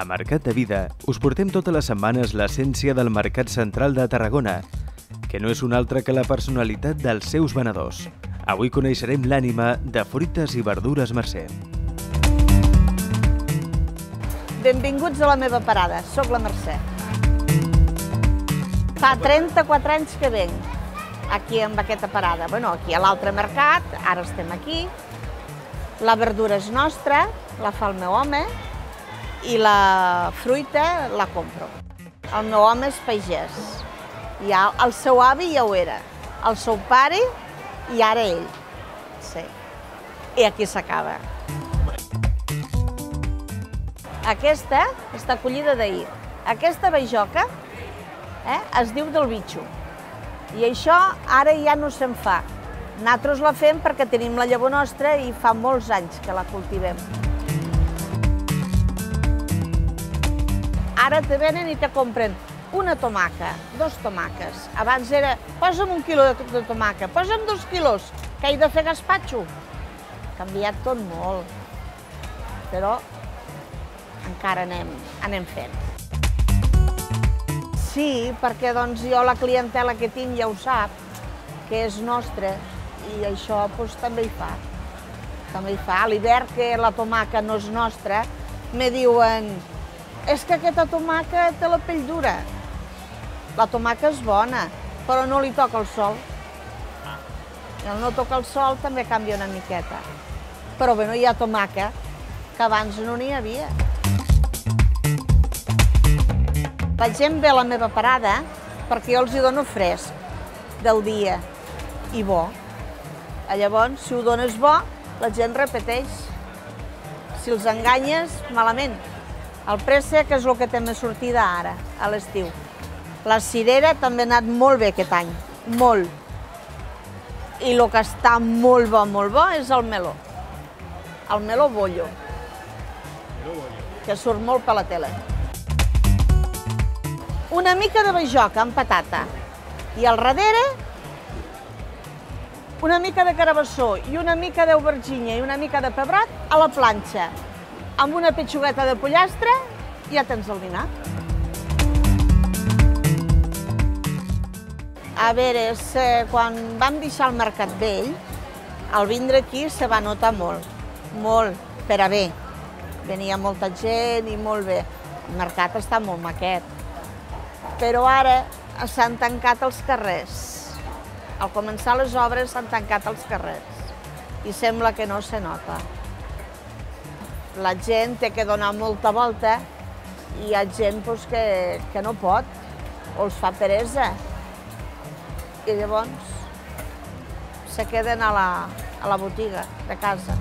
A Mercat de Vida us portem totes les setmanes l'essència del Mercat Central de Tarragona, que no és una altra que la personalitat dels seus venedors. Avui coneixerem l'ànima de Fruites i Verdures Mercè. Benvinguts a la meva parada, soc la Mercè. Fa 34 anys que venc aquí amb aquesta parada. Bueno, aquí a l'altre mercat, ara estem aquí. La verdura és nostra, la fa el meu home, i la fruita la compro. El meu home és pagès. El seu avi ja ho era, el seu pare i ara ell. Sí. I aquí s'acaba. Aquesta està collida d'ahir. Aquesta bajoca es diu del bitxo. I això ara ja no se'n fa. Nosaltres la fem perquè tenim la llavor nostra i fa molts anys que la cultivem. Ara te venen i te compren una tomaca, 2 tomaques. Abans era, posa'm 1 quilo de tomaca, posa'm 2 quilos, que he de fer gaspatxo. Ha canviat tot molt, però encara anem fent. Sí, perquè jo la clientela que tinc ja ho sap, que és nostra, i això també hi fa. També hi fa. A l'hivern, que la tomaca no és nostra, me diuen: és que aquesta tomaca té la pell dura. La tomaca és bona, però no li toca el sol. I al no tocar el sol també canvia una miqueta. Però bé, hi ha tomaca que abans no n'hi havia. La gent ve a la meva parada perquè jo els hi dono fresc del dia i bo. Llavors, si ho dones bo, la gent repeteix. Si els enganyes, malament. El préssec és el que té més sortida ara, a l'estiu. La cirera també ha anat molt bé aquest any, molt. I el que està molt bo, és el meló. El meló bollo, que surt molt per la tele. Una mica de bajoca amb patata i al darrere una mica de carabassó i una mica d'aubergínia i una mica de pebrot a la planxa. Amb una petxugueta de pollastre ja tens el dinar. A veure, quan vam deixar el Mercat Vell, al vindre aquí se va notar molt, per a bé. Venia molta gent i molt bé. El mercat està molt maquet. Però ara s'han tancat els carrers. Al començar les obres s'han tancat els carrers i sembla que no se nota. La gent té que donar molta volta i hi ha gent que no pot o els fa peresa i llavors se queden a la botiga de casa.